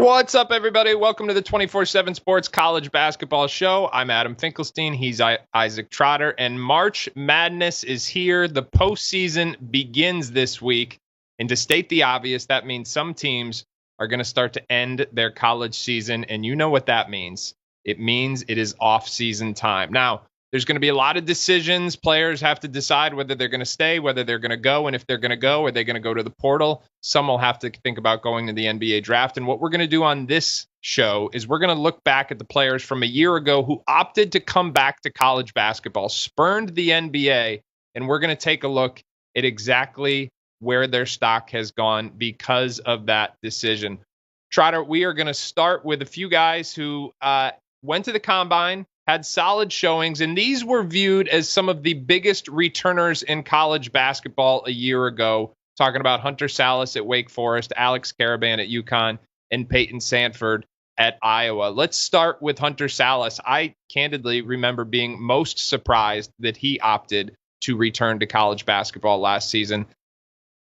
What's up, everybody? Welcome to the 24/7 Sports College Basketball Show. I'm Adam Finkelstein. He's Isaac Trotter, and March Madness is here. The postseason begins this week, and to state the obvious, that means some teams are going to start to end their college season, and you know what that means. It means it is off-season time. Now, there's going to be a lot of decisions. Players have to decide whether they're going to stay, whether they're going to go, and if they're going to go, are they going to go to the portal? Some will have to think about going to the NBA draft. And what we're going to do on this show is we're going to look back at the players from a year ago who opted to come back to college basketball, spurned the NBA, and we're going to take a look at exactly where their stock has gone because of that decision. Trotter, we are going to start with a few guys who went to the combine, had solid showings, and these were viewed as some of the biggest returners in college basketball a year ago. Talking about Hunter Sallis at Wake Forest, Alex Karaban at UConn, and Payton Sandfort at Iowa. Let's start with Hunter Sallis. I candidly remember being most surprised that he opted to return to college basketball last season.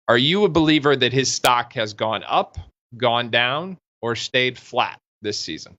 Are you a believer that his stock has gone up, gone down, or stayed flat this season?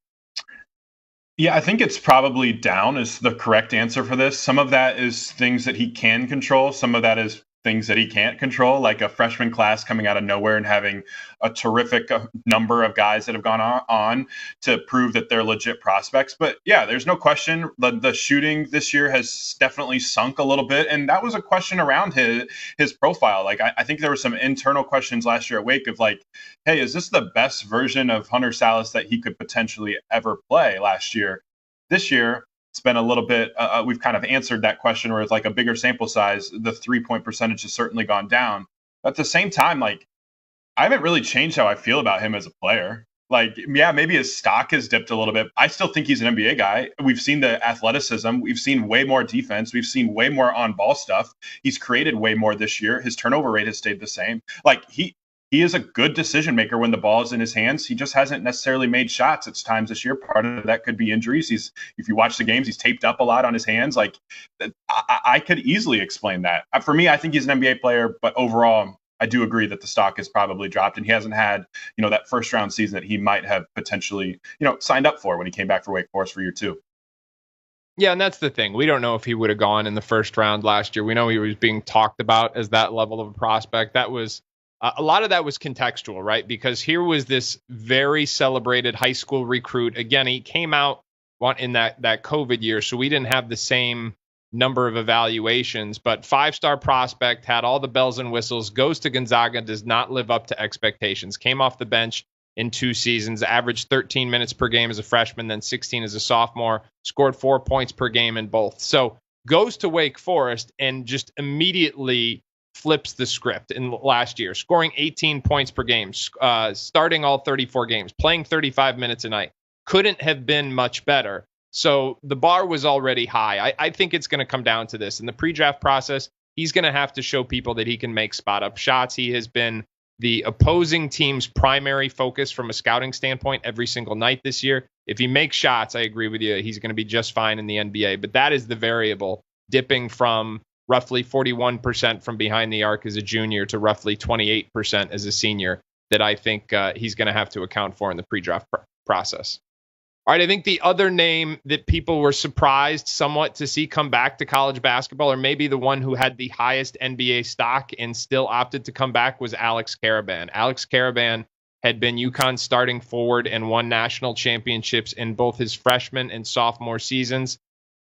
Yeah, I think it's probably down is the correct answer for this. Some of that is things that he can control. Some of that is things that he can't control, like a freshman class coming out of nowhere and having a terrific number of guys that have gone on to prove that they're legit prospects. But yeah, there's no question the shooting this year has definitely sunk a little bit. And that was a question around his profile. Like, I think there were some internal questions last year at Wake of like, hey, is this the best version of Hunter Sallis that he could potentially ever play last year? This year, it's been a little bit, we've kind of answered that question where it's like a bigger sample size. The 3-point percentage has certainly gone down. But at the same time, like, I haven't really changed how I feel about him as a player. Like, yeah, maybe his stock has dipped a little bit. I still think he's an NBA guy. We've seen the athleticism. We've seen way more defense. We've seen way more on-ball stuff. He's created way more this year. His turnover rate has stayed the same. Like, he is a good decision maker when the ball is in his hands. He just hasn't necessarily made shots at times this year. Part of that could be injuries. If you watch the games, he's taped up a lot on his hands. Like, I could easily explain that. For me, I think he's an NBA player, but overall, I do agree that the stock has probably dropped, and he hasn't had, that first round season that he might have potentially, signed up for when he came back for Wake Forest for year two. Yeah, and that's the thing. We don't know if he would have gone in the first round last year. We know he was being talked about as that level of a prospect. That was a lot of that was contextual, right? Because here was this very celebrated high school recruit. Again, he came out in that COVID year, so we didn't have the same number of evaluations, but 5-star prospect, had all the bells and whistles, goes to Gonzaga, does not live up to expectations, came off the bench in 2 seasons, averaged 13 minutes per game as a freshman, then 16 as a sophomore, scored 4 points per game in both. So goes to Wake Forest and just immediately flips the script in last year, scoring 18 points per game, starting all 34 games, playing 35 minutes a night. Couldn't have been much better. So the bar was already high. I think it's going to come down to this. In the pre-draft process, he's going to have to show people that he can make spot-up shots. He has been the opposing team's primary focus from a scouting standpoint every single night this year. If he makes shots, I agree with you, he's going to be just fine in the NBA. But that is the variable, dipping from roughly 41% from behind the arc as a junior to roughly 28% as a senior, that I think he's going to have to account for in the pre-draft process. All right, I think the other name that people were surprised somewhat to see come back to college basketball, or maybe the one who had the highest NBA stock and still opted to come back, was Alex Karaban. Alex Karaban had been UConn's starting forward and won national championships in both his freshman and sophomore seasons.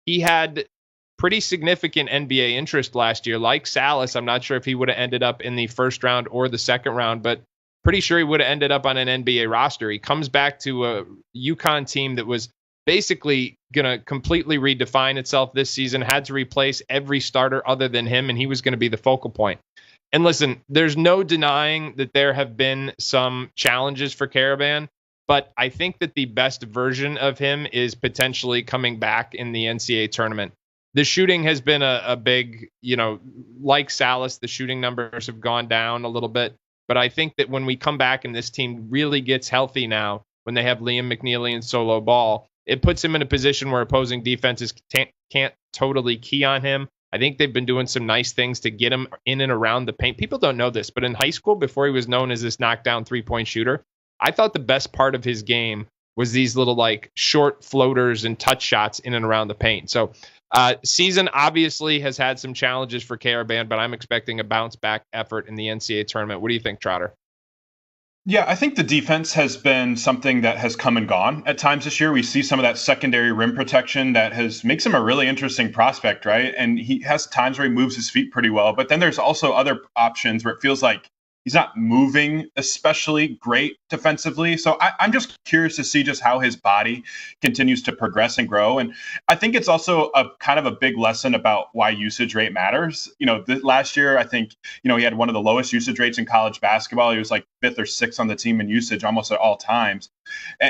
He had pretty significant NBA interest last year. Like Sallis, I'm not sure if he would have ended up in the first round or the second round, but pretty sure he would have ended up on an NBA roster. He comes back to a UConn team that was basically going to completely redefine itself this season, had to replace every starter other than him, and he was going to be the focal point. And listen, there's no denying that there have been some challenges for Karaban, but I think that the best version of him is potentially coming back in the NCAA tournament. The shooting has been a big, like Sallis, the shooting numbers have gone down a little bit. But I think that when we come back and this team really gets healthy now, when they have Liam McNeely and solo ball, it puts him in a position where opposing defenses can't totally key on him. I think they've been doing some nice things to get him in and around the paint. People don't know this, but in high school, before he was known as this knockdown 3-point shooter, I thought the best part of his game was these little like short floaters and touch shots in and around the paint. So season obviously has had some challenges for Karaban, but I'm expecting a bounce back effort in the NCAA tournament. What do you think, Trotter? Yeah, I think the defense has been something that has come and gone at times this year. We see some of that secondary rim protection that makes him a really interesting prospect, right? And he has times where he moves his feet pretty well, but then there's also other options where it feels like he's not moving especially great defensively. So I'm just curious to see just how his body continues to progress and grow. And I think it's also a kind of a big lesson about why usage rate matters. Last year, I think, he had one of the lowest usage rates in college basketball. He was like 5th or 6th on the team in usage almost at all times.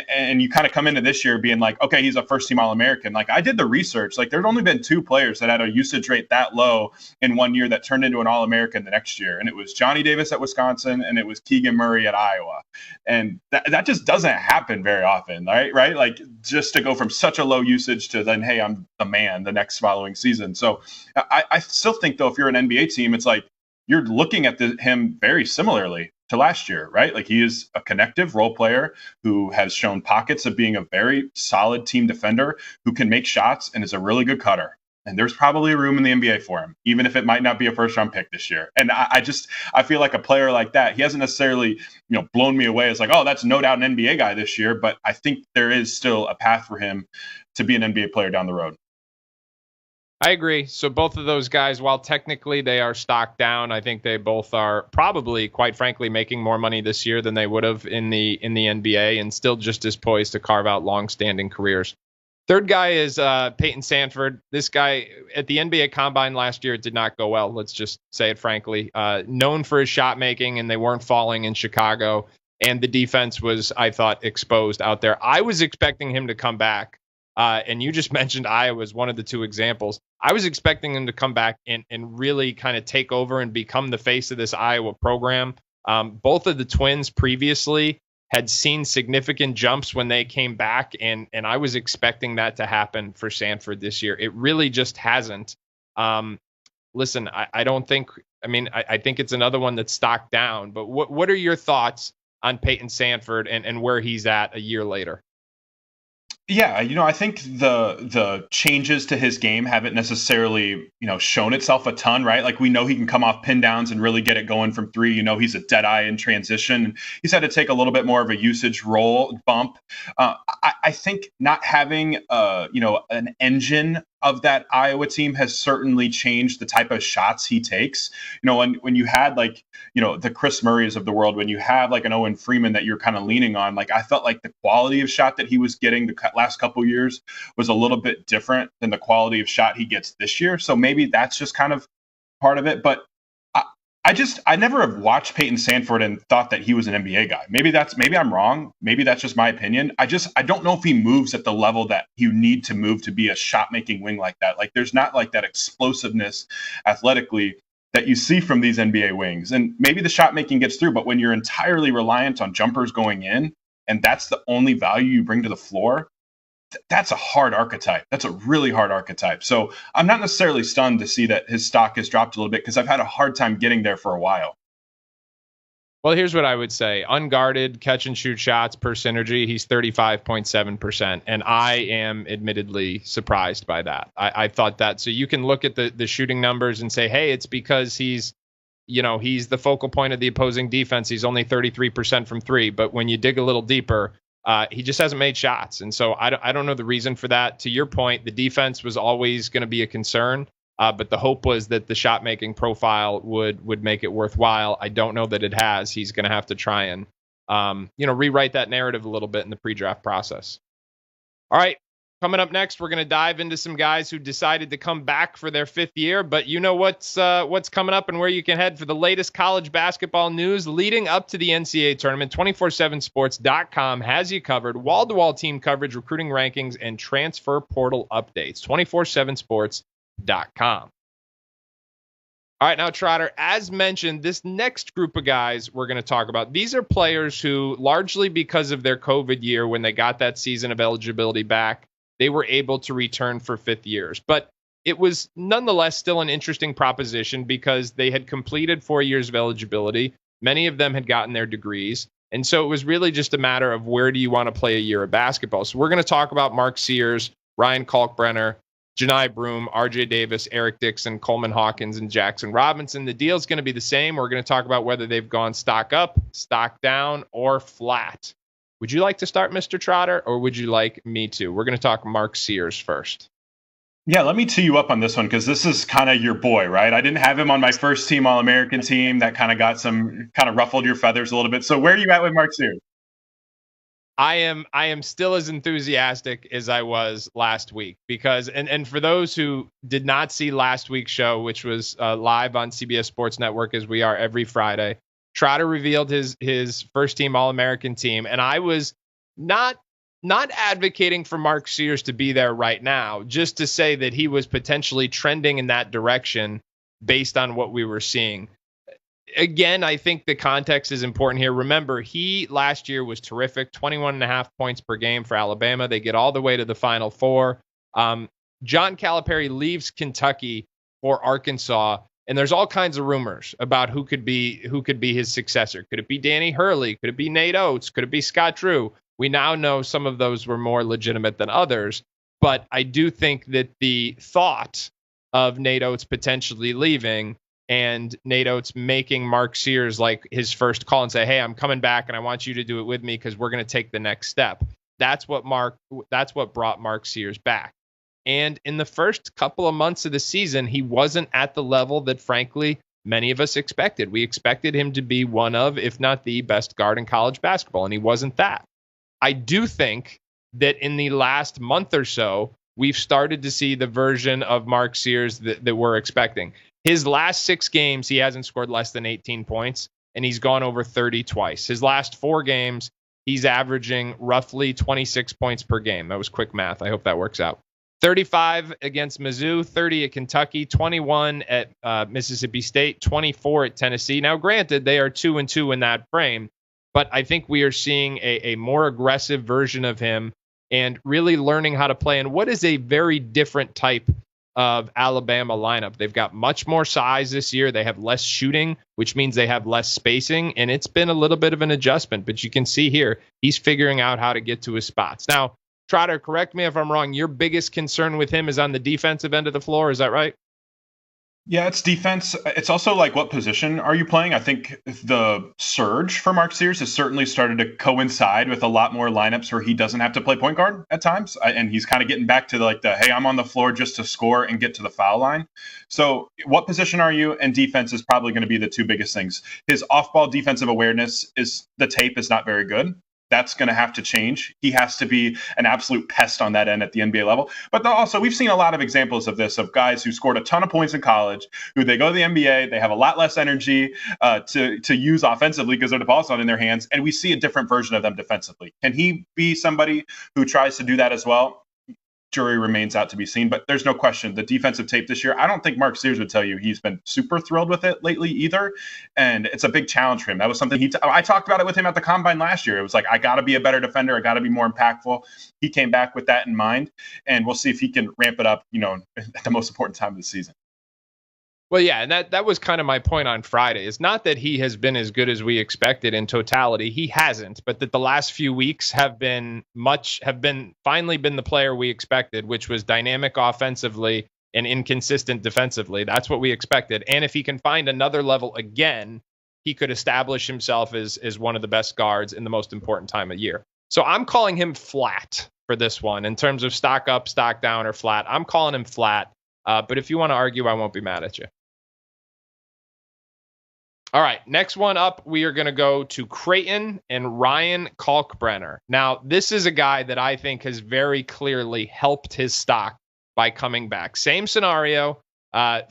And you kind of come into this year being like, okay, he's a first-team All-American. Like, I did the research. Like, there'd only been 2 players that had a usage rate that low in one year that turned into an All-American the next year. And it was Johnny Davis at Wisconsin, and it was Keegan Murray at Iowa. And that just doesn't happen very often, right? Like, just to go from such a low usage to then, hey, I'm the man the next following season. So I still think, though, if you're an NBA team, it's like you're looking at him very similarly to last year, right? Like, he is a connective role player who has shown pockets of being a very solid team defender who can make shots and is a really good cutter. And there's probably room in the NBA for him, even if it might not be a first-round pick this year. And I feel like a player like that, he hasn't necessarily, blown me away as like, oh, that's no doubt an NBA guy this year. But I think there is still a path for him to be an NBA player down the road. I agree. So both of those guys, while technically they are stock down, I think they both are probably, quite frankly, making more money this year than they would have in the NBA, and still just as poised to carve out long-standing careers. Third guy is Payton Sandfort. This guy at the NBA Combine last year, it did not go well. Let's just say it frankly. Known for his shot making, and they weren't falling in Chicago. And the defense was, I thought, exposed out there. I was expecting him to come back. And you just mentioned Iowa as one of the 2 examples. I was expecting him to come back and really kind of take over and become the face of this Iowa program. Both of the twins previously had seen significant jumps when they came back, and I was expecting that to happen for Sandfort this year. It really just hasn't. Listen, I don't think, I think it's another one that's stocked down, but what are your thoughts on Payton Sandfort and where he's at a year later? Yeah, I think the changes to his game haven't necessarily, shown itself a ton, right? Like, we know he can come off pin downs and really get it going from 3. He's a dead eye in transition. He's had to take a little bit more of a usage role bump. I think not having, an engine of that Iowa team has certainly changed the type of shots he takes. When you had the Chris Murrays of the world, when you have like an Owen Freeman that you're kind of leaning on, like, I felt like the quality of shot that he was getting the last couple years was a little bit different than the quality of shot he gets this year. So maybe that's just kind of part of it. But I never have watched Payton Sandfort and thought that he was an NBA guy. Maybe I'm wrong. Maybe that's just my opinion. I don't know if he moves at the level that you need to move to be a shot making wing like that. Like, there's not like that explosiveness athletically that you see from these NBA wings. And maybe the shot making gets through, but when you're entirely reliant on jumpers going in and that's the only value you bring to the floor, that's a hard archetype. That's a really hard archetype. So I'm not necessarily stunned to see that his stock has dropped a little bit, because I've had a hard time getting there for a while. Well, here's what I would say. Unguarded catch and shoot shots per synergy, he's 35.7%. And I am admittedly surprised by that. I thought that. So you can look at the shooting numbers and say, hey, it's because he's the focal point of the opposing defense. He's only 33% from 3. But when you dig a little deeper, he just hasn't made shots. And so I don't know the reason for that. To your point, the defense was always going to be a concern. But the hope was that the shot making profile would make it worthwhile. I don't know that it has. He's going to have to try and rewrite that narrative a little bit in the pre-draft process. All right, coming up next, we're going to dive into some guys who decided to come back for their 5th year. But you know what's coming up and where you can head for the latest college basketball news leading up to the NCAA tournament. 247sports.com has you covered. Wall-to-wall team coverage, recruiting rankings, and transfer portal updates. 247sports.com. All right, now, Trotter, as mentioned, this next group of guys we're going to talk about, these are players who, largely because of their COVID year, when they got that season of eligibility back, they were able to return for 5th years. But it was nonetheless still an interesting proposition because they had completed 4 years of eligibility. Many of them had gotten their degrees. And so it was really just a matter of where do you want to play a year of basketball. So we're going to talk about Mark Sears, Ryan Kalkbrenner, Johni Broome, RJ Davis, Eric Dixon, Coleman Hawkins, and Jackson Robinson. The deal's going to be the same. We're going to talk about whether they've gone stock up, stock down, or flat. Would you like to start, Mr. Trotter, or would you like me to? We're going to talk Mark Sears first. Yeah, let me tee you up on this one because this is kind of your boy, right? I didn't have him on my first team All-American team. That kind of ruffled your feathers a little bit. So where are you at with Mark Sears? I am still as enthusiastic as I was last week because, and for those who did not see last week's show, which was live on CBS Sports Network as we are every Friday, Trotter revealed his first team All-American team, and I was not advocating for Mark Sears to be there right now, just to say that he was potentially trending in that direction based on what we were seeing. Again, I think the context is important here. Remember, he last year was terrific, 21.5 points per game for Alabama. They get all the way to the Final Four. John Calipari leaves Kentucky for Arkansas, and there's all kinds of rumors about who could be his successor. Could it be Danny Hurley? Could it be Nate Oates? Could it be Scott Drew? We now know some of those were more legitimate than others, but I do think that the thought of Nate Oates potentially leaving and Nate Oates making Mark Sears like his first call and say, hey, I'm coming back and I want you to do it with me because we're going to take the next step. That's what brought Mark Sears back. And in the first couple of months of the season, he wasn't at the level that, frankly, many of us expected. We expected him to be one of, if not the best guard in college basketball, and he wasn't that. I do think that in the last month or so, we've started to see the version of Mark Sears that we're expecting. His last 6 games, he hasn't scored less than 18 points, and he's gone over 30 twice. His last 4 games, he's averaging roughly 26 points per game. That was quick math. I hope that works out. 35 against Mizzou, 30 at Kentucky, 21 at Mississippi State, 24 at Tennessee. Now, granted, they are 2-2 in that frame, but I think we are seeing a more aggressive version of him and really learning how to play in what is a very different type of Alabama lineup. They've got much more size this year. They have less shooting, which means they have less spacing, and it's been a little bit of an adjustment, but you can see here, he's figuring out how to get to his spots. Now, Trotter, correct me if I'm wrong, your biggest concern with him is on the defensive end of the floor, is that right? Yeah, it's defense. It's also like, what position are you playing? I think the surge for Mark Sears has certainly started to coincide with a lot more lineups where he doesn't have to play point guard at times. And he's kind of getting back to hey, I'm on the floor just to score and get to the foul line. So what position are you? And defense is probably going to be the 2 biggest things. His off-ball defensive awareness the tape is not very good. That's going to have to change. He has to be an absolute pest on that end at the NBA level. But also, we've seen a lot of examples of this, of guys who scored a ton of points in college, who they go to the NBA, they have a lot less energy to use offensively because the ball's not in their hands, and we see a different version of them defensively. Can he be somebody who tries to do that as well? Jury remains out to be seen, but there's no question the defensive tape this year, I don't think Mark Sears would tell you he's been super thrilled with it lately either, and it's a big challenge for him. That was something I talked about it with him at the Combine last year. It was like, I got to be a better defender, I got to be more impactful. He came back with that in mind, and we'll see if he can ramp it up, at the most important time of the season. Well, yeah, and that was kind of my point on Friday. It's not that he has been as good as we expected in totality. He hasn't, but that the last few weeks have finally been the player we expected, which was dynamic offensively and inconsistent defensively. That's what we expected. And if he can find another level again, he could establish himself as one of the best guards in the most important time of year. So I'm calling him flat for this one in terms of stock up, stock down, or flat. I'm calling him flat. But if you want to argue, I won't be mad at you. All right, next one up, we are going to go to Creighton and Ryan Kalkbrenner. Now, this is a guy that I think has very clearly helped his stock by coming back. Same scenario,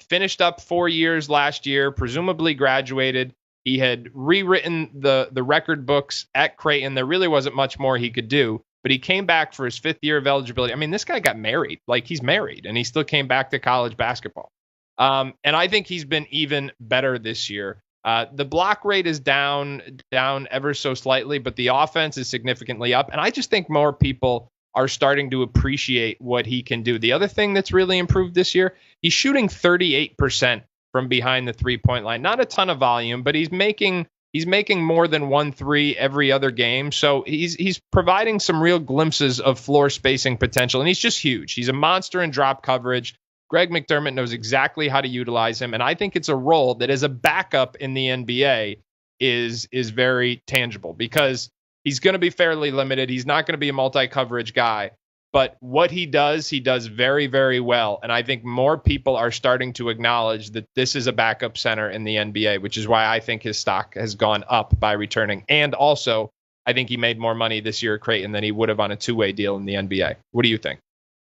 finished up 4 years last year, presumably graduated. He had rewritten the record books at Creighton. There really wasn't much more he could do, but he came back for his 5th year of eligibility. I mean, this guy got married. Like, he's married, and he still came back to college basketball. And I think he's been even better this year. The block rate is down ever so slightly, but the offense is significantly up. And I just think more people are starting to appreciate what he can do. The other thing that's really improved this year, he's shooting 38% from behind the 3-point line. Not a ton of volume, but he's making He's making more than 1 3 every other game. So he's providing some real glimpses of floor spacing potential. And he's just huge. He's a monster in drop coverage. Greg McDermott knows exactly how to utilize him. And I think it's a role that as a backup in the NBA is very tangible because he's going to be fairly limited. He's not going to be a multi-coverage guy. But what he does very, very well. And I think more people are starting to acknowledge that this is a backup center in the NBA, which is why I think his stock has gone up by returning. And also, I think he made more money this year at Creighton than he would have on a two-way deal in the NBA. What do you think?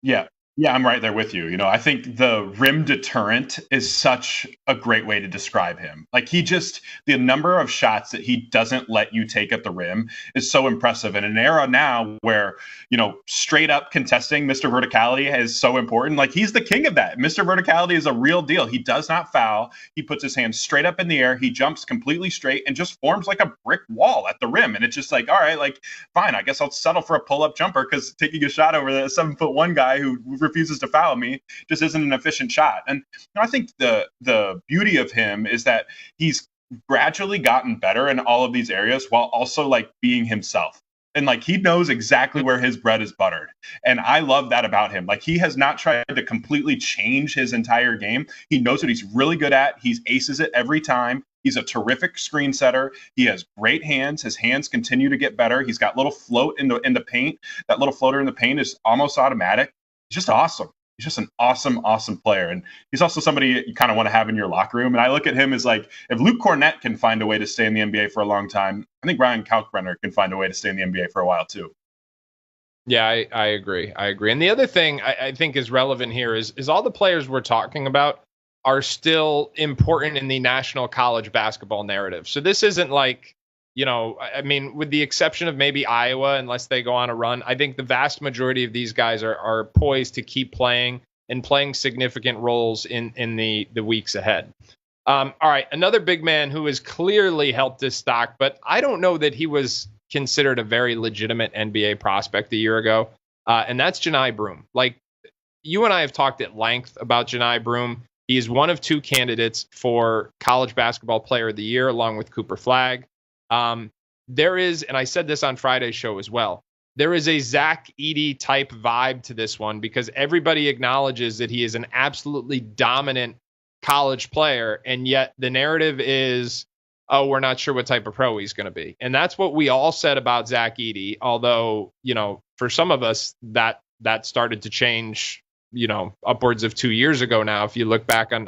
Yeah. Yeah, I'm right there with you. I think the rim deterrent is such a great way to describe him. Like the number of shots that he doesn't let you take at the rim is so impressive. In an era now where, straight up contesting Mr. Verticality is so important. Like he's the king of that. Mr. Verticality is a real deal. He does not foul. He puts his hands straight up in the air. He jumps completely straight and just forms like a brick wall at the rim. And it's just like, all right, like, fine, I guess I'll settle for a pull-up jumper because taking a shot over the 7'1" guy who refuses to foul me just isn't an efficient shot. And I think the beauty of him is that he's gradually gotten better in all of these areas while also like being himself. And like he knows exactly where his bread is buttered. And I love that about him. Like he has not tried to completely change his entire game. He knows what he's really good at. He aces it every time. He's a terrific screen setter. He has great hands. His hands continue to get better. He's got little float in the paint. That little floater in the paint is almost automatic. He's just awesome. He's just an awesome, awesome player. And he's also somebody you kind of want to have in your locker room. And I look at him as like, if Luke Cornett can find a way to stay in the NBA for a long time, I think Ryan Kalkbrenner can find a way to stay in the NBA for a while too. Yeah, I agree. And the other thing I think is relevant here is all the players we're talking about are still important in the national college basketball narrative. So this isn't like, I mean, with the exception of maybe Iowa, unless they go on a run, I think the vast majority of these guys are poised to keep playing and playing significant roles in the weeks ahead. All right, another big man who has clearly helped his stock, but I don't know that he was considered a very legitimate NBA prospect a year ago, and that's Johni Broome. Like, you and I have talked at length about Johni Broome. He is one of two candidates for College Basketball Player of the Year, along with Cooper Flagg. There is, and I said this on Friday's show as well, there is a Zach Edey type vibe to this one because everybody acknowledges that he is an absolutely dominant college player, and yet the narrative is, oh, we're not sure what type of pro he's going to be. And that's what we all said about Zach Edey, although, for some of us, that started to change, upwards of 2 years ago now, if you look back on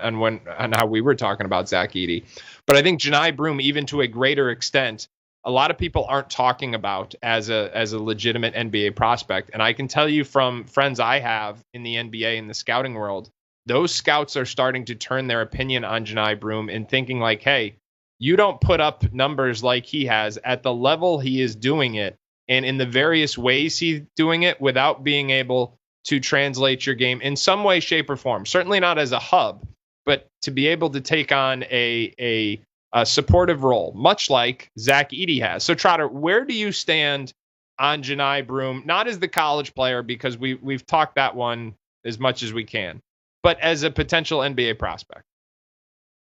how we were talking about Zach Edey. But I think Johni Broome, even to a greater extent, a lot of people aren't talking about as a legitimate NBA prospect. And I can tell you from friends I have in the NBA in the scouting world, those scouts are starting to turn their opinion on Johni Broome and thinking like, hey, you don't put up numbers like he has at the level he is doing it and in the various ways he's doing it without being able to translate your game in some way, shape, or form. Certainly not as a hub, but to be able to take on a supportive role, much like Zach Edey has. So, Trotter, where do you stand on Johni Broome? Not as the college player, because we've talked that one as much as we can, but as a potential NBA prospect.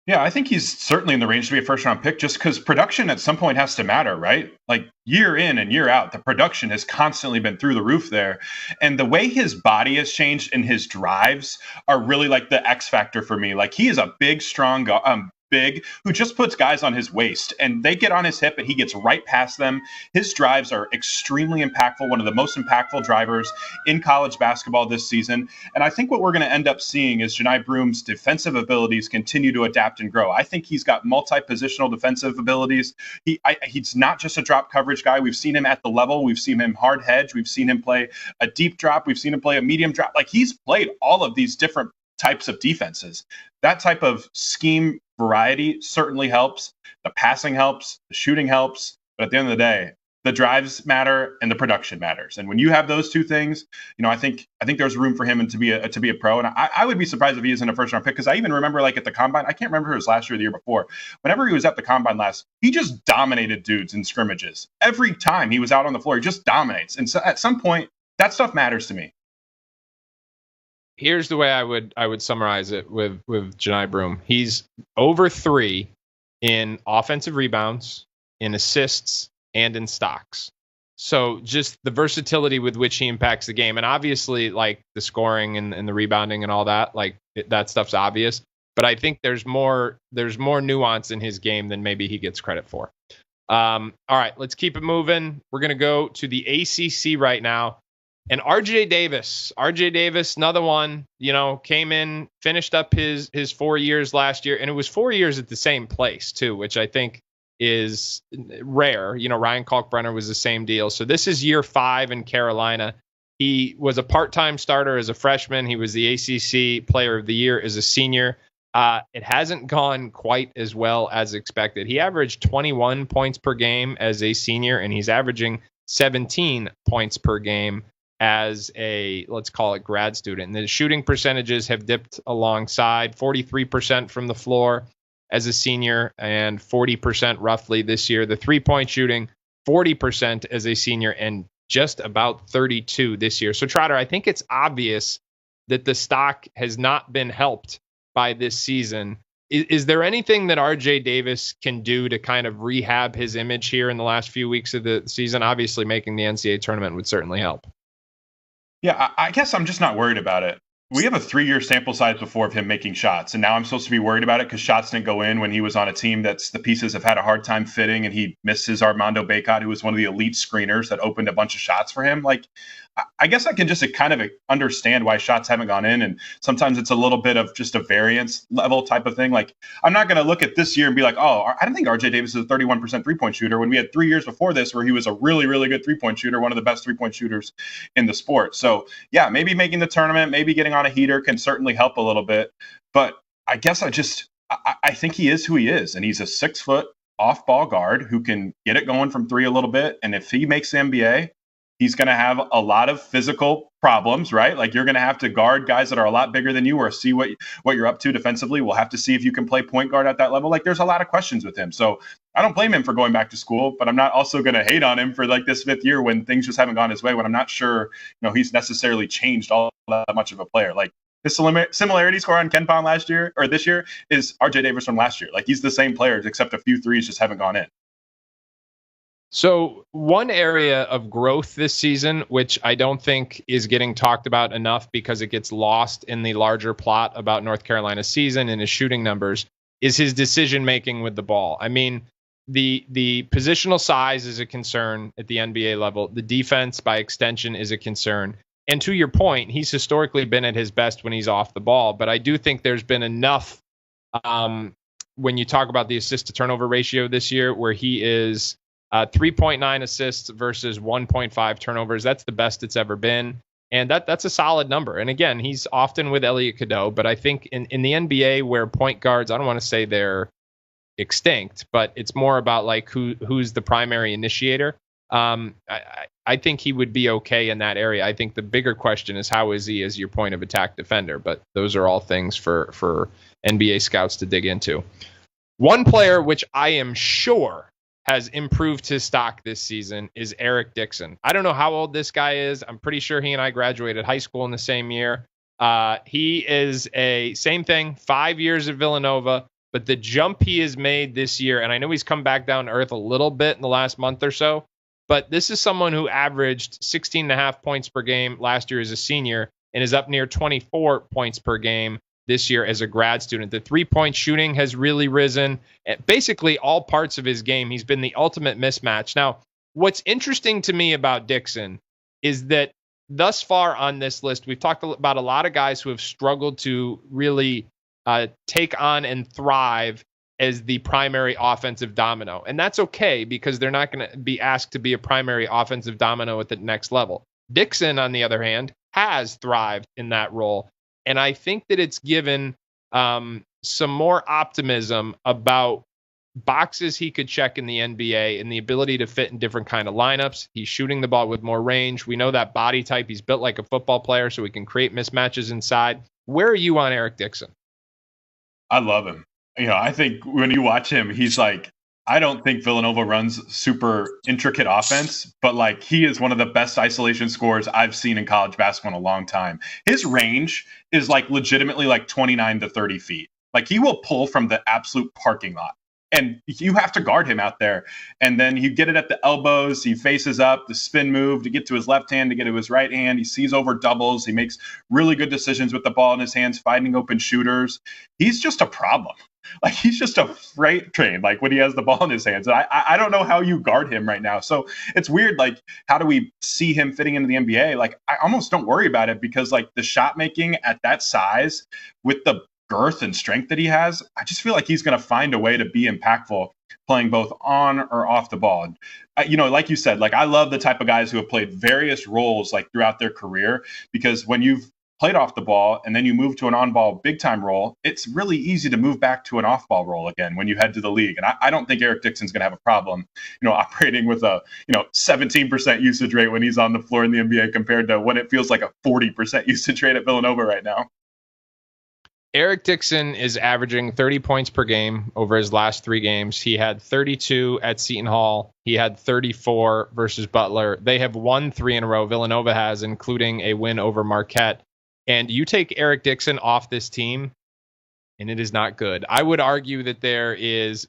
Yeah, I think he's certainly in the range to be a first-round pick just because production at some point has to matter, right? Like year in and year out, the production has constantly been through the roof there. And the way his body has changed and his drives are really like the X factor for me. Like he is a big, strong big who just puts guys on his waist and they get on his hip and he gets right past them. His drives are extremely impactful, one of the most impactful drivers in college basketball this season. And I think what we're going to end up seeing is Johni Broome's defensive abilities continue to adapt and grow. I think he's got multi-positional defensive abilities. He's not just a drop coverage guy. We've seen him at the level. We've seen him hard hedge. We've seen him play a deep drop. We've seen him play a medium drop. Like he's played all of these different types of defenses. That type of scheme variety certainly helps. The passing helps, the shooting helps, but at the end of the day, the drives matter and the production matters. And when you have those two things, I think there's room for him to be a pro. And I would be surprised if he isn't a first round pick because I even remember like at the combine, I can't remember if it was last year or the year before. Whenever he was at the combine last, he just dominated dudes in scrimmages. Every time he was out on the floor, he just dominates. And so at some point, that stuff matters to me. Here's the way I would summarize it with Johni Broome. He's over 3 in offensive rebounds, in assists, and in stocks. So just the versatility with which he impacts the game. And obviously, like the scoring and the rebounding and all that, like that stuff's obvious. But I think there's more nuance in his game than maybe he gets credit for. All right, let's keep it moving. We're going to go to the ACC right now. And RJ Davis, another one, came in, finished up his 4 years last year. And it was 4 years at the same place, too, which I think is rare. Ryan Kalkbrenner was the same deal. So this is year 5 in Carolina. He was a part-time starter as a freshman. He was the ACC Player of the Year as a senior. It hasn't gone quite as well as expected. He averaged 21 points per game as a senior, and he's averaging 17 points per game as a, let's call it, grad student. And the shooting percentages have dipped alongside, 43% from the floor as a senior and 40% roughly this year. The three-point shooting, 40% as a senior and just about 32 this year. So Trotter, I think it's obvious that the stock has not been helped by this season. Is there anything that RJ Davis can do to kind of rehab his image here in the last few weeks of the season? Obviously, making the NCAA tournament would certainly help. Yeah, I guess I'm just not worried about it. We have a 3-year sample size before of him making shots, and now I'm supposed to be worried about it because shots didn't go in when he was on a team that's the pieces have had a hard time fitting, and he missed his Armando Bacot, who was one of the elite screeners that opened a bunch of shots for him. Like, I guess I can just kind of understand why shots haven't gone in, and sometimes it's a little bit of just a variance level type of thing. Like, I'm not going to look at this year and be like, oh, I don't think RJ Davis is a 31% three-point shooter when we had 3 years before this where he was a really, really good three-point shooter, one of the best three-point shooters in the sport. So, yeah, maybe making the tournament, maybe getting on a heater can certainly help a little bit. But I guess I think he is who he is, and he's a 6-foot off-ball guard who can get it going from three a little bit. And if he makes the NBA, he's going to have a lot of physical problems, right? Like you're going to have to guard guys that are a lot bigger than you or see what you're up to defensively. We'll have to see if you can play point guard at that level. Like there's a lot of questions with him. So I don't blame him for going back to school, but I'm not also going to hate on him for like this 5th year when things just haven't gone his way, when I'm not sure, he's necessarily changed all that much of a player. Like his similarity score on Ken Pond last year or this year is RJ Davis from last year. Like he's the same player, except a few threes just haven't gone in. So one area of growth this season, which I don't think is getting talked about enough because it gets lost in the larger plot about North Carolina's season and his shooting numbers, is his decision-making with the ball. I mean, the positional size is a concern at the NBA level. The defense, by extension, is a concern. And to your point, he's historically been at his best when he's off the ball. But I do think there's been enough when you talk about the assist-to-turnover ratio this year where he is 3.9 assists versus 1.5 turnovers. That's the best it's ever been. And that's a solid number. And again, he's often with Elliot Cadeau, but I think in the NBA where point guards, I don't want to say they're extinct, but it's more about like who's the primary initiator. I think he would be okay in that area. I think the bigger question is how is he as your point of attack defender? But those are all things for NBA scouts to dig into. One player which I am sure has improved his stock this season is Eric Dixon. I don't know how old this guy is. I'm pretty sure he and I graduated high school in the same year. He is same thing, 5 years at Villanova, but the jump he has made this year, and I know he's come back down to earth a little bit in the last month or so, but this is someone who averaged 16.5 points per game last year as a senior and is up near 24 points per game this year as a grad student. The three-point shooting has really risen. Basically, all parts of his game, he's been the ultimate mismatch. Now, what's interesting to me about Dixon is that thus far on this list, we've talked about a lot of guys who have struggled to really take on and thrive as the primary offensive domino. And that's okay because they're not going to be asked to be a primary offensive domino at the next level. Dixon, on the other hand, has thrived in that role. And I think that it's given some more optimism about boxes he could check in the NBA and the ability to fit in different kind of lineups. He's shooting the ball with more range. We know that body type. He's built like a football player, so he can create mismatches inside. Where are you on Eric Dixon? I love him. I think when you watch him, he's like, I don't think Villanova runs super intricate offense, but like he is one of the best isolation scorers I've seen in college basketball in a long time. His range is like legitimately like 29 to 30 feet. Like he will pull from the absolute parking lot And you have to guard him out there. And then you get it at the elbows. He faces up, the spin move to get to his left hand, to get to his right hand. He sees over doubles. He makes really good decisions with the ball in his hands, finding open shooters. He's just a problem. Like, he's just a freight train, like, when he has the ball in his hands. And I don't know how you guard him right now. So it's weird. Like, how do we see him fitting into the NBA? Like, I almost don't worry about it because, like, the shot making at that size with the girth and strength that he has, I just feel like he's going to find a way to be impactful playing both on or off the ball. And, like you said, like, I love the type of guys who have played various roles like throughout their career, because when you've played off the ball and then you move to an on-ball big-time role, it's really easy to move back to an off-ball role again when you head to the league. And I don't think Eric Dixon's going to have a problem, operating with a 17% usage rate when he's on the floor in the NBA compared to when it feels like a 40% usage rate at Villanova right now. Eric Dixon is averaging 30 points per game over his last 3 games. He had 32 at Seton Hall. He had 34 versus Butler. They have won 3 in a row. Villanova has, including a win over Marquette. And you take Eric Dixon off this team, and it is not good. I would argue that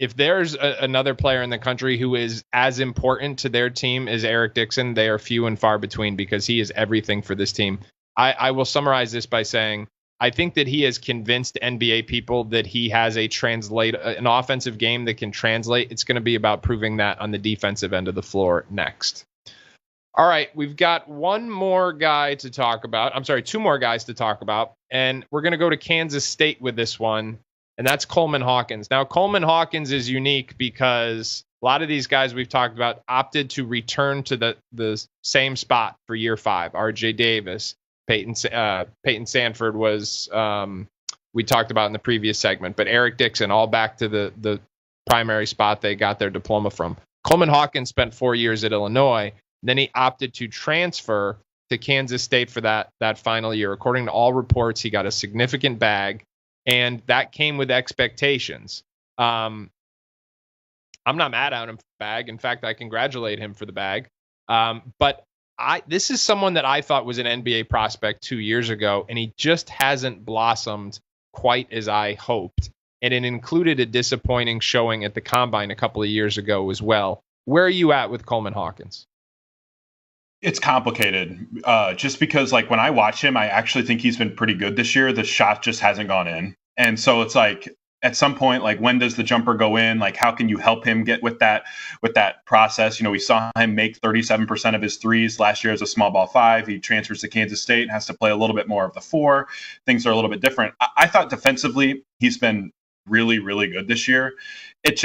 if there's another player in the country who is as important to their team as Eric Dixon, they are few and far between, because he is everything for this team. I will summarize this by saying, I think that he has convinced NBA people that he has an offensive game that can translate. It's going to be about proving that on the defensive end of the floor next. All right, we've got two more guys to talk about, and we're going to go to Kansas State with this one, and that's Coleman Hawkins. Now, Coleman Hawkins is unique because a lot of these guys we've talked about opted to return to the same spot for year 5. RJ Davis, Payton Sandfort was, we talked about in the previous segment, but Eric Dixon, all back to the primary spot they got their diploma from. Coleman Hawkins spent 4 years at Illinois. Then he opted to transfer to Kansas State for that final year. According to all reports, he got a significant bag, and that came with expectations. I'm not mad at him for the bag. In fact, I congratulate him for the bag. But this is someone that I thought was an NBA prospect 2 years ago, and he just hasn't blossomed quite as I hoped. And it included a disappointing showing at the Combine a couple of years ago as well. Where are you at with Coleman Hawkins? It's complicated, just because, like, when I watch him, I actually think he's been pretty good this year. The shot just hasn't gone in. And so it's like, at some point, like, when does the jumper go in? Like, how can you help him get with that process? We saw him make 37% of his threes last year as a small ball 5. He transfers to Kansas State and has to play a little bit more of the 4. Things are a little bit different. I thought defensively he's been really, really good this year. It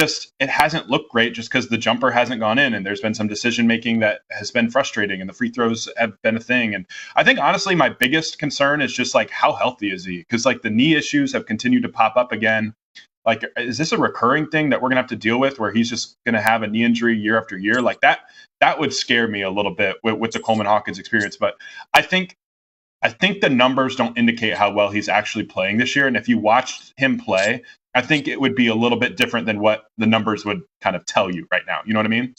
hasn't looked great just because the jumper hasn't gone in, and there's been some decision making that has been frustrating, and the free throws have been a thing. And I think, honestly, my biggest concern is just, like, how healthy is he? Because, like, the knee issues have continued to pop up again. Like, is this a recurring thing that we're gonna have to deal with, where he's just gonna have a knee injury year after year? Like, that would scare me a little bit with the Coleman Hawkins experience. But I think the numbers don't indicate how well he's actually playing this year. And if you watched him play, I think it would be a little bit different than what the numbers would kind of tell you right now. You know what I mean?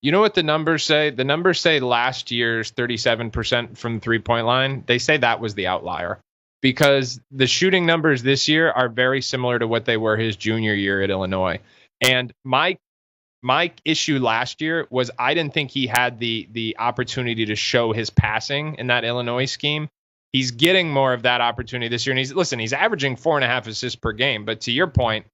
You know what the numbers say? The numbers say last year's 37% from the 3-point line. They say that was the outlier, because the shooting numbers this year are very similar to what they were his junior year at Illinois. And my issue last year was I didn't think he had the opportunity to show his passing in that Illinois scheme. He's getting more of that opportunity this year. And he's averaging 4.5 assists per game. But to your point,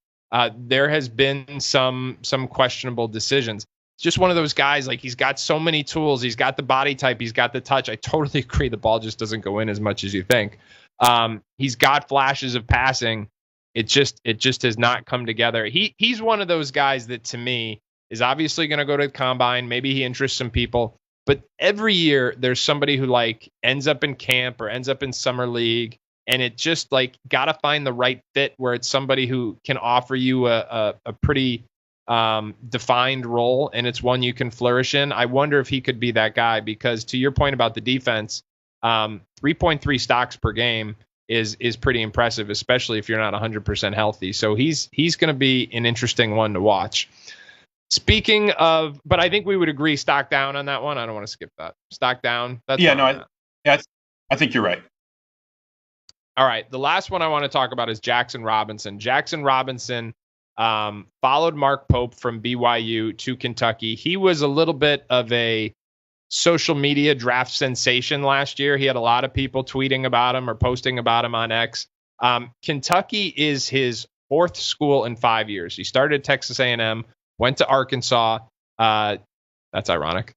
there has been some questionable decisions. It's just one of those guys, like, he's got so many tools. He's got the body type. He's got the touch. I totally agree. The ball just doesn't go in as much as you think. He's got flashes of passing. It just has not come together. He's one of those guys that, to me, is obviously going to go to the Combine. Maybe he interests some people. But every year there's somebody who, like, ends up in camp or ends up in summer league, and it just, like, got to find the right fit where it's somebody who can offer you a pretty defined role, and it's one you can flourish in. I wonder if he could be that guy, because to your point about the defense, 3.3 stocks per game is pretty impressive, especially if you're not 100% healthy. So he's going to be an interesting one to watch. Speaking of, but I think we would agree, stock down on that one. I don't want to skip that. Stock down. I think you're right. All right. The last one I want to talk about is Jackson Robinson. Jackson Robinson followed Mark Pope from BYU to Kentucky. He was a little bit of a social media draft sensation last year. He had a lot of people tweeting about him or posting about him on X. Kentucky is his fourth school in 5 years. He started at Texas A&M, went to Arkansas. That's ironic.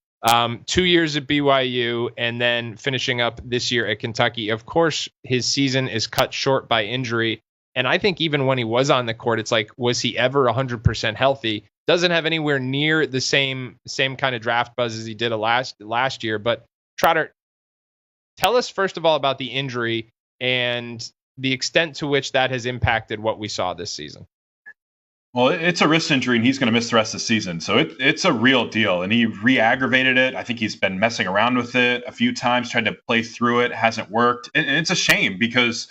2 years at BYU, and then finishing up this year at Kentucky. Of course, his season is cut short by injury. And I think even when he was on the court, it's like, was he ever 100% healthy? Doesn't have anywhere near the same kind of draft buzz as he did last year. But Trotter, tell us first of all about the injury and the extent to which that has impacted what we saw this season. Well, it's a wrist injury, and he's going to miss the rest of the season. So it's a real deal, and he re-aggravated it. I think he's been messing around with it a few times, tried to play through it, hasn't worked. And it's a shame because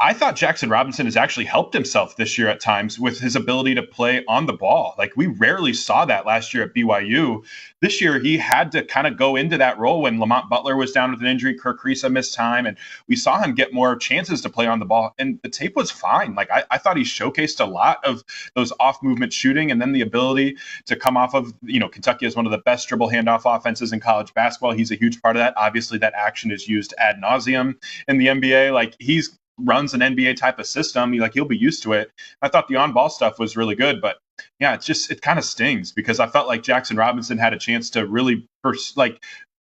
I thought Jackson Robinson has actually helped himself this year at times with his ability to play on the ball. Like, we rarely saw that last year at BYU. This year, he had to kind of go into that role when Lamont Butler was down with an injury. Kirk Risa missed time, and we saw him get more chances to play on the ball. And the tape was fine. Like, I thought he showcased a lot of those off-movement shooting and then the ability to come off of, Kentucky is one of the best dribble handoff offenses in college basketball. He's a huge part of that. Obviously, that action is used ad nauseum in the NBA. Like, he's runs an NBA type of system. He'll be used to it. I thought the on-ball stuff was really good, but yeah, it kind of stings because I felt like Jackson Robinson had a chance to really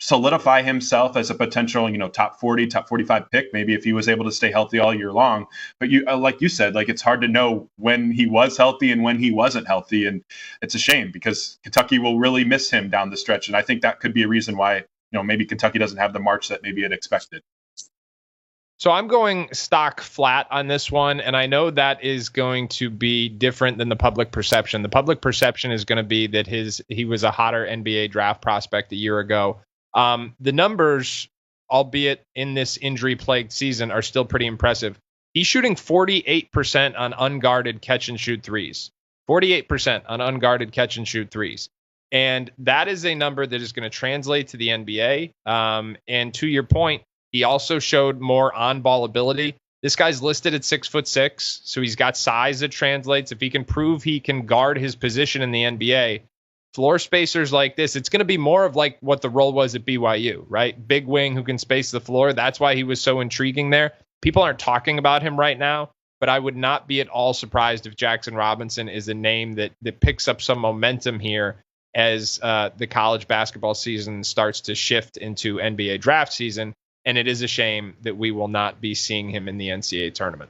solidify himself as a potential, top 40, top 45 pick, maybe if he was able to stay healthy all year long. But like you said, it's hard to know when he was healthy and when he wasn't healthy. And it's a shame because Kentucky will really miss him down the stretch. And I think that could be a reason why, maybe Kentucky doesn't have the March that maybe it expected. So I'm going stock flat on this one, and I know that is going to be different than the public perception. The public perception is going to be that he was a hotter NBA draft prospect a year ago. The numbers, albeit in this injury-plagued season, are still pretty impressive. He's shooting 48% on unguarded catch-and-shoot threes. 48% on unguarded catch-and-shoot threes. And that is a number that is going to translate to the NBA. And to your point, he also showed more on-ball ability. This guy's listed at 6'6", so he's got size that translates. If he can prove he can guard his position in the NBA, floor spacers like this, it's going to be more of like what the role was at BYU, right? Big wing who can space the floor. That's why he was so intriguing there. People aren't talking about him right now, but I would not be at all surprised if Jackson Robinson is a name that picks up some momentum here as the college basketball season starts to shift into NBA draft season. And it is a shame that we will not be seeing him in the NCAA tournament.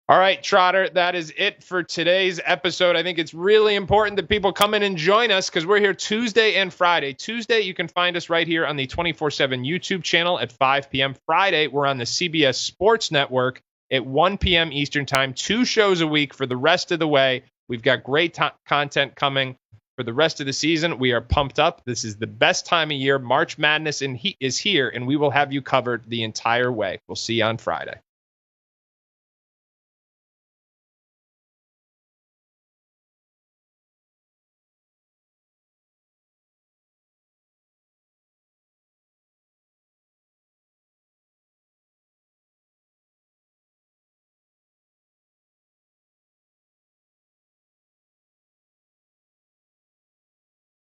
All right, Trotter, that is it for today's episode. I think it's really important that people come in and join us because we're here Tuesday and Friday. Tuesday, you can find us right here on the 24/7 YouTube channel at 5 p.m. Friday, we're on the CBS Sports Network at 1 p.m. Eastern Time. 2 shows a week for the rest of the way. We've got great content coming for the rest of the season. We are pumped up. This is the best time of year. March Madness is here, and we will have you covered the entire way. We'll see you on Friday.